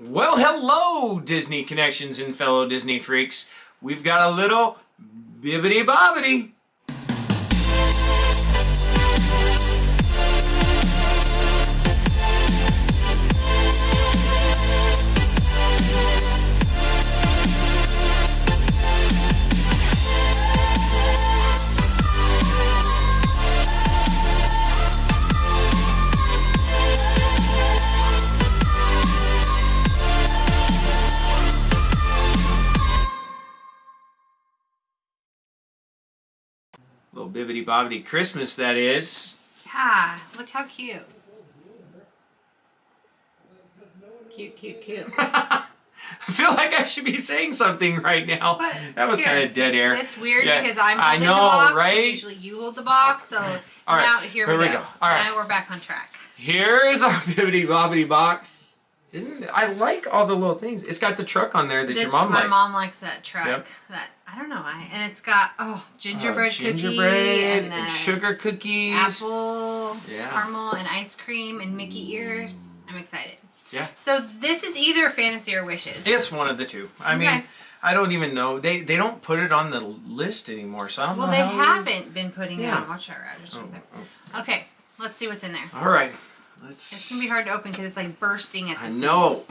Well, hello, Disney Connections and fellow Disney freaks. We've got a little Bibbidi Bobbidi. Little Bibbidi Bobbidi Christmas, that is. Yeah, look how cute. Cute, cute, cute. I feel like I should be saying something right now. But that was kind of dead air. It's weird yeah. because I'm holding the box. Right? Usually you hold the box, so all right. Now here we go. All right. Now we're back on track. Here's our Bibbidi Bobbidi box. Isn't it? I like all the little things. It's got the truck on there that your mom likes. My mom likes that truck. Yep. That I don't know why. And it's got gingerbread cookie and sugar cookies, apple, caramel, and ice cream, and Mickey ears. I'm excited. Yeah. So this is either fantasy or wishes. It's one of the two. I mean, I don't even know. They don't put it on the list anymore, so I don't know. Well, they haven't been putting it on. Watch out, Roger. Okay, let's see what's in there. All right. It's going to be hard to open because it's like bursting at the seams. I know.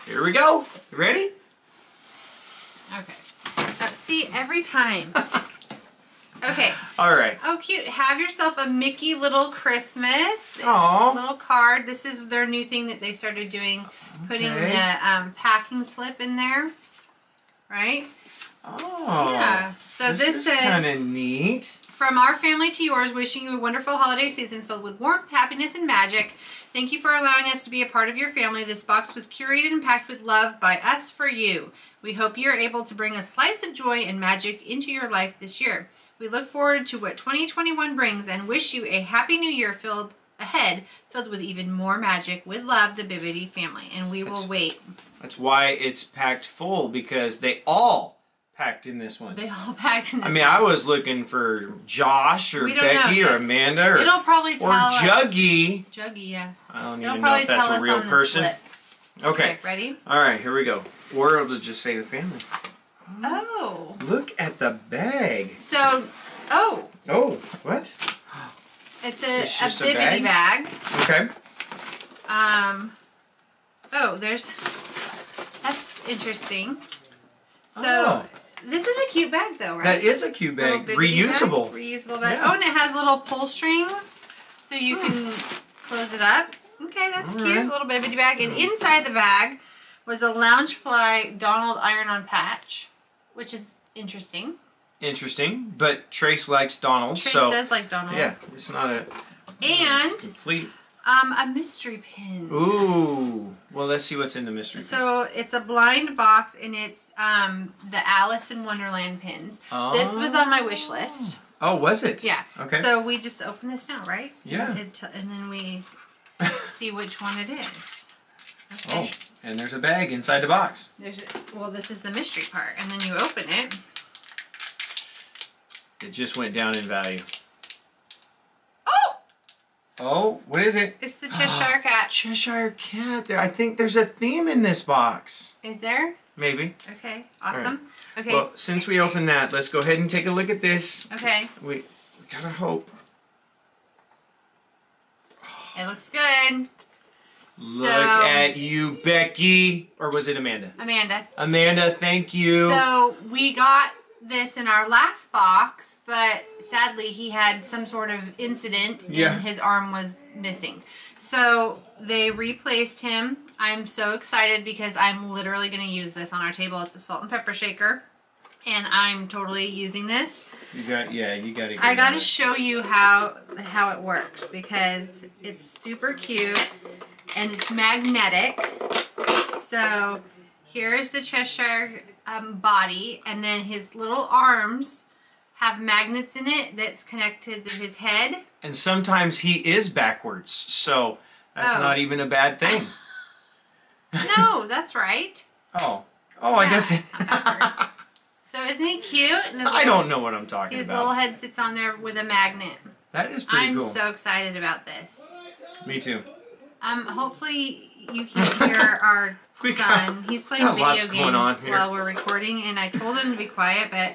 Here we go. You ready? Okay. See, every time. Okay. All right. Oh, cute. Have yourself a Mickey little Christmas. Aww. Little card. This is their new thing that they started doing. Putting the packing slip in there. Right? Oh. Yeah. So this is kind of neat. From our family to yours, wishing you a wonderful holiday season filled with warmth, happiness, and magic. Thank you for allowing us to be a part of your family. This box was curated and packed with love by us for you. We hope you're able to bring a slice of joy and magic into your life this year. We look forward to what 2021 brings and wish you a happy new year filled with even more magic. With love, the Bibbidi family. And we will wait. That's why it's packed full, because they all packed in this one. They all packed in this one. I mean, I was looking for Josh or Becky or Amanda or it'll probably tell us. Juggy. Juggy, yeah. I don't even know if that's a real person. Okay. Ready? All right, here we go. Or it'll just say the family. Oh. Look at the bag. So, oh, what? It's just a Bibbidi bag. Okay. Oh, that's interesting. So, this is a cute bag though, right? That is a cute bag. Reusable. Reusable bag. Yeah. Oh, and it has little pull strings so you can close it up. Okay, that's cute. Little Bibbidi bag. And inside the bag was a Loungefly Donald iron-on patch, which is interesting. Interesting, but Trace likes Donald. Trace does like Donald. Yeah, it's not a complete. A mystery pin. Ooh. Well, let's see what's in the mystery pin. So it's a blind box, and it's the Alice in Wonderland pins. Oh. This was on my wish list. Oh, was it? Yeah. Okay. So we just open this now, right? Yeah. And then we see which one it is. Okay. Oh, and there's a bag inside the box. Well, this is the mystery part, and then you open it. It just went down in value. Oh! Oh, what is it? It's the Cheshire Cat. Cheshire Cat. I think there's a theme in this box. Is there? Maybe. Okay, awesome. Right. Okay. Well, since we opened that, let's go ahead and take a look at this. Okay. We gotta hope. It looks good. Look at you, Becky. Or was it Amanda? Amanda. Amanda, thank you. So we got this in our last box, but sadly he had some sort of incident and his arm was missing. So they replaced him. I'm so excited because I'm literally going to use this on our table. It's a salt and pepper shaker, and I'm totally using this. You got to. I got to show you how it works because it's super cute and it's magnetic. So here's the Cheshire body, and then his little arms have magnets in it that's connected to his head. And sometimes he is backwards, so that's not even a bad thing. No, that's right. I guess. So isn't he cute? I don't know what I'm talking about. His little head sits on there with a magnet. That is pretty cool. I'm so excited about this. Me too. Hopefully you can hear our son. He's playing video games while we're recording, and I told him to be quiet, but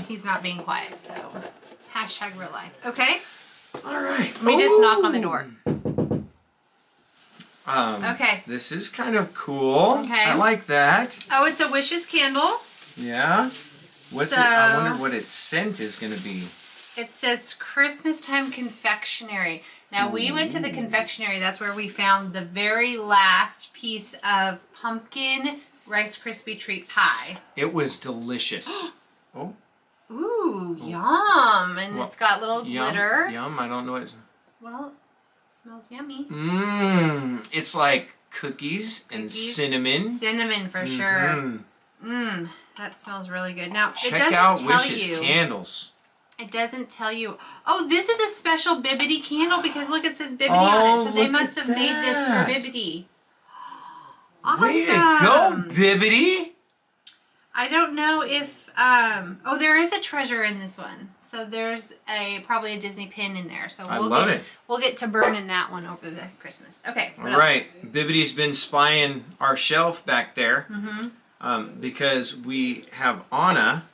he's not being quiet, so hashtag real life. Okay? Alright. Let me just knock on the door. Okay. This is kind of cool. Okay. I like that. Oh, it's a Wishes candle. Yeah. What's it? I wonder what its scent is going to be. It says Christmas time confectionery. Now, we went to the confectionery. That's where we found the very last piece of pumpkin Rice Krispie treat pie. It was delicious. Oh. Ooh, yum. And it's got little glitter. Yum. I don't know what it's... Well, it smells yummy. Mmm. It's like cookies and cinnamon. Cinnamon for sure. Mmm. That smells really good. Now, check it doesn't out tell Wishes you. candles. It doesn't tell you. Oh, this is a special Bibbidi candle because look, it says Bibbidi on it. So they must have made this for Bibbidi. Awesome. Way to go, Bibbidi. I don't know if, oh, there is a treasure in this one. So there's probably a Disney pin in there. So I love it. We'll get to burning that one over the Christmas. Okay. All right. Bibbidi's been spying our shelf back there. Because we have Anna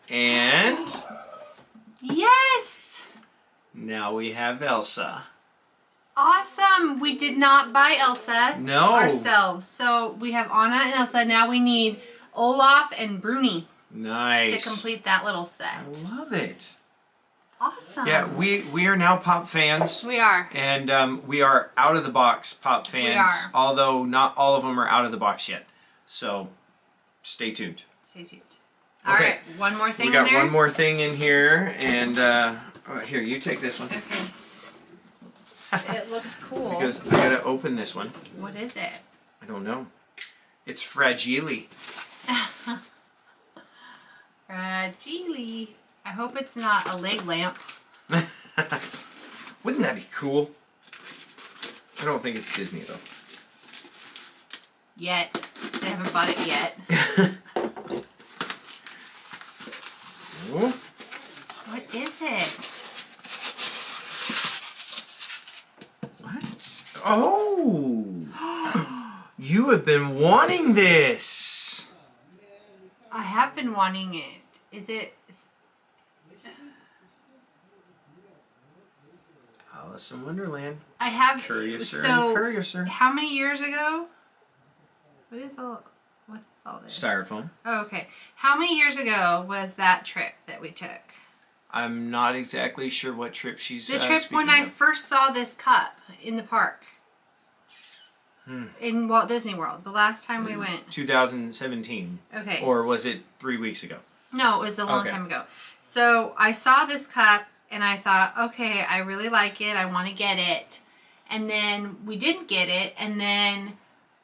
and... Yes! Now we have Elsa. Awesome! We did not buy Elsa ourselves. So we have Anna and Elsa. Now we need Olaf and Bruni. Nice. To complete that little set. I love it. Awesome. Yeah, we are now Pop fans. We are. And we are out of the box Pop fans. We are. Although not all of them are out of the box yet. So stay tuned. Stay tuned. All right, one more thing in there? We got one more thing in here, and here, you take this one. Okay. It looks cool. Because I gotta open this one. What is it? I don't know. It's Fragile. Fragile. I hope it's not a leg lamp. Wouldn't that be cool? I don't think it's Disney, though. Yet. They haven't bought it yet. What is it? What? Oh! You have been wanting this! I have been wanting it. Is it... Alice in Wonderland. I have... Curiouser so, and Curiouser. How many years ago? What's all this? Styrofoam. Oh, okay. How many years ago was that trip that we took? I'm not exactly sure what trip she's The trip when I first saw this cup in the park. In Walt Disney World. The last time we went. 2017. Okay. Or was it 3 weeks ago? No, it was a long time ago. So I saw this cup and I thought, okay, I really like it. I want to get it. And then we didn't get it. And then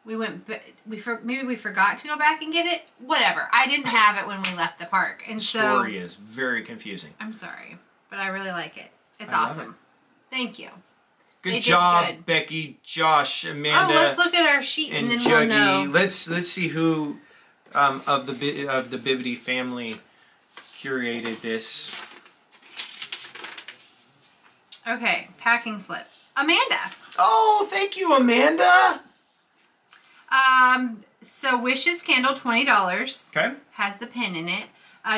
we went, maybe we forgot to go back and get it. Whatever. I didn't have it when we left the park. And so. The story is very confusing. I'm sorry, but I really like it. It's awesome. Thank you. Good job, Becky, Josh, Amanda. Oh, let's look at our sheet and then we'll know. Let's see who of the Bibbidi family curated this. Okay, packing slip. Amanda. Oh, thank you, Amanda. So Wishes candle, $20. Okay. Has the pin in it.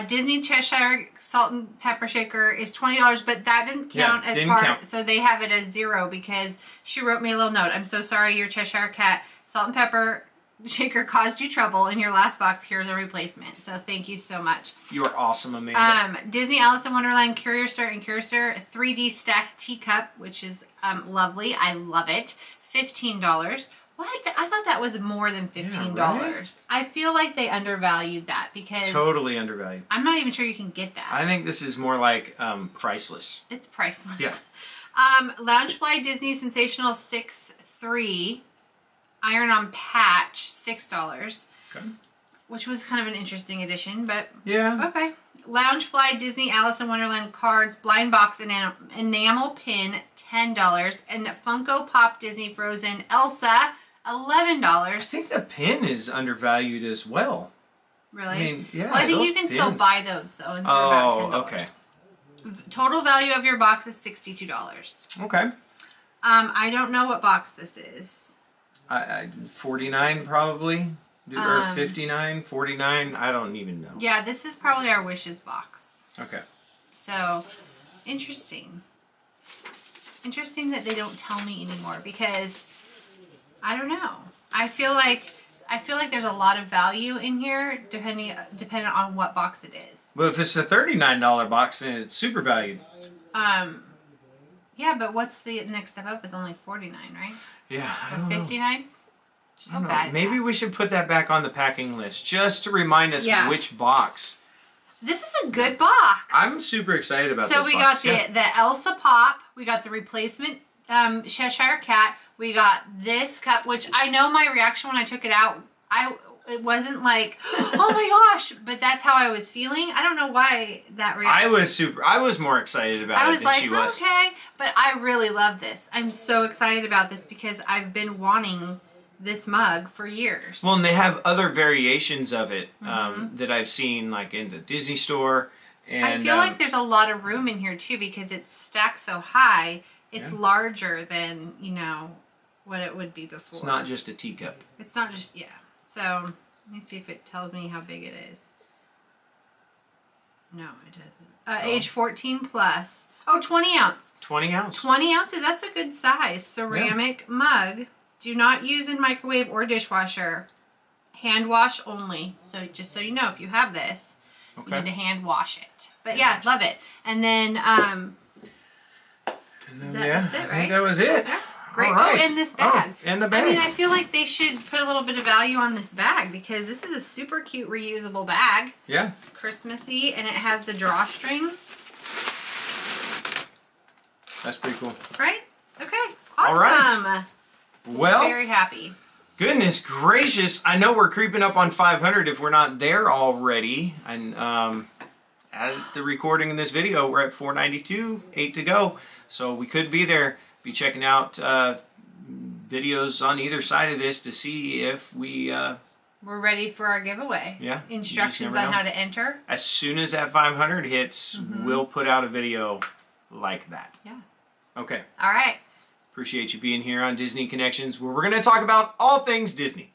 Disney Cheshire salt and pepper shaker is $20, but that didn't count as part. So they have it as 0 because she wrote me a little note. I'm so sorry, your Cheshire Cat salt and pepper shaker caused you trouble in your last box. Here's a replacement. So thank you so much. You are awesome, Amanda. Disney Alice in Wonderland Curiouser and Curiouser 3D stacked teacup, which is lovely. I love it. $15. What? I thought that was more than $15. Yeah, right? I feel like they undervalued that because... Totally undervalued. I'm not even sure you can get that. I think this is more like priceless. It's priceless. Yeah. Loungefly Disney Sensational 6'3" iron-on patch, $6. Okay. Which was kind of an interesting addition, but... Yeah. Okay. Loungefly Disney Alice in Wonderland cards, blind box enamel pin, $10. And Funko Pop Disney Frozen Elsa, $11. I think the pin is undervalued as well. Really? I mean, yeah. Well, I think you can still buy those, though, and they're about $10. Okay. Total value of your box is $62. Okay. I don't know what box this is. 49 probably. Or 59, 49, I don't even know. Yeah, this is probably our wishes box. Okay. So, interesting. Interesting that they don't tell me anymore because I don't know. I feel like there's a lot of value in here depending on what box it is. Well, if it's a $39 box, then it's super valued. Yeah, but what's the next step up? It's only $49, right? Yeah, I or don't $59? know. So bad. Maybe we should put that back on the packing list just to remind us which box. This is a good box. I'm super excited about this box. So we got the Elsa Pop. We got the replacement Cheshire Cat. We got this cup, which I know my reaction when I took it out, it wasn't like, oh my gosh, but that's how I was feeling. I don't know why that reaction. I was more excited about it than she was. Okay, but I really love this. I'm so excited about this because I've been wanting this mug for years. Well, and they have other variations of it that I've seen like in the Disney store. And I feel like there's a lot of room in here too because it's stacked so high. It's larger than, you know, what it would be before. It's not just a teacup. It's not just, So, let me see if it tells me how big it is. No, it doesn't. Age 14 plus. Oh, 20 ounce. 20 ounce. 20 ounces, that's a good size. Ceramic mug. Do not use in microwave or dishwasher. Hand wash only. So, just so you know, if you have this, you need to hand wash it. But yeah, love it. And then, that's it, right? I think that was it. Yeah. Great. Right. Oh, and this bag. Oh, and the bag. I mean, I feel like they should put a little bit of value on this bag because this is a super cute reusable bag. Yeah. Christmassy, and it has the drawstrings. That's pretty cool. Right? Okay. Awesome. All right. Well, very happy. Goodness gracious. I know we're creeping up on 500 if we're not there already. And as the recording in this video, we're at 492, 8 to go. So we could be there. Be checking out videos on either side of this to see if we're ready for our giveaway. Yeah. Instructions on how to enter. As soon as that 500 hits, we'll put out a video like that. Yeah. Okay. All right. Appreciate you being here on Disney Connections, where we're going to talk about all things Disney.